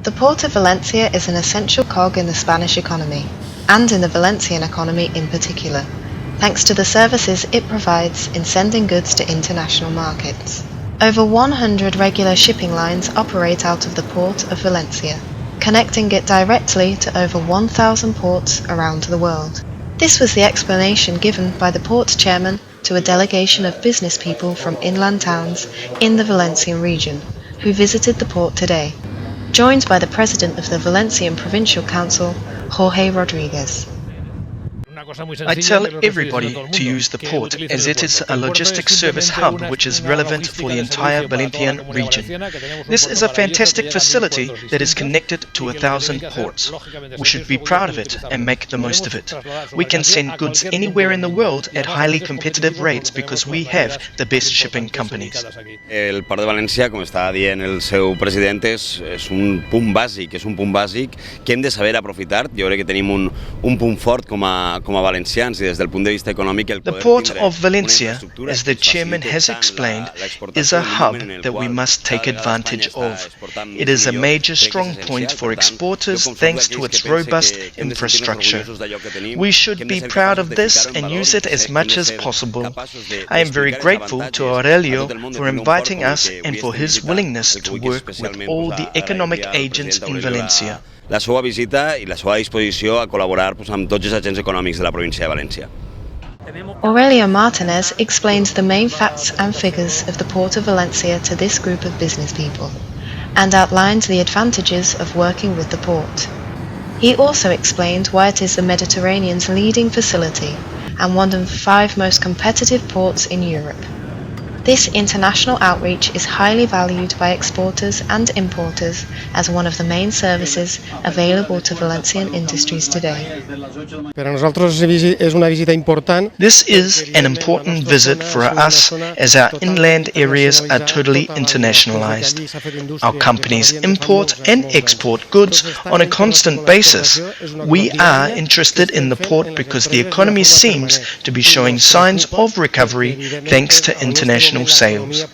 The Port of Valencia is an essential cog in the Spanish economy, and in the Valencian economy in particular, thanks to the services it provides in sending goods to international markets. Over 100 regular shipping lines operate out of the Port of Valencia, connecting it directly to over 1,000 ports around the world. This was the explanation given by the port's chairman to a delegation of business people from inland towns in the Valencian Region, who visited the port today, joined by the president of the Valencian Provincial Council, Jorge Rodríguez. I tell everybody to use the port as it is a logistics service hub which is relevant for the entire Valencian region. This is a fantastic facility that is connected to 1,000 ports. We should be proud of it and make the most of it. We can send goods anywhere in the world at highly competitive rates because we have the best shipping companies. El Port de València, com està dient el seu president, és un punt bàsic que hem de saber aprofitar. Jo crec que tenim un punt fort com a valencians i des del punt de vista econòmic el The Port of Valencia, as the chairman has explained, is a hub that we must take advantage of. It is a major strong point for exporters thanks to its robust infrastructure. We should be proud of this and use it as much as possible. I am very grateful to Aurelio for inviting us and for his willingness to work with all the economic agents in Valencia. La seva visita i la seva disposició a col·laborar amb tots els agents econòmics de la província de València. Aurelio Martinez explains the main facts and figures of the Port of Valencia to this group of business people, and outlines the advantages of working with the port. He also explained why it is the Mediterranean's leading facility and one of the 5 most competitive ports in Europe. This international outreach is highly valued by exporters and importers as one of the main services available to Valencian industries today. This is an important visit for us as our inland areas are totally internationalized. Our companies import and export goods on a constant basis. We are interested in the port because the economy seems to be showing signs of recovery thanks to international sales.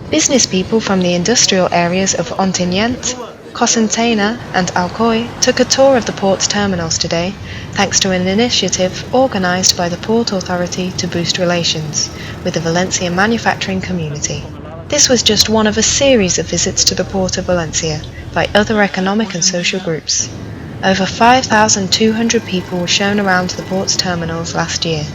Business people from the industrial areas of Ontinyent, Cocentaina and Alcoy took a tour of the port's terminals today, thanks to an initiative organised by the Port Authority to boost relations with the Valencian manufacturing community. This was just one of a series of visits to the Port of Valencia by other economic and social groups. Over 5,200 people were shown around the port's terminals last year.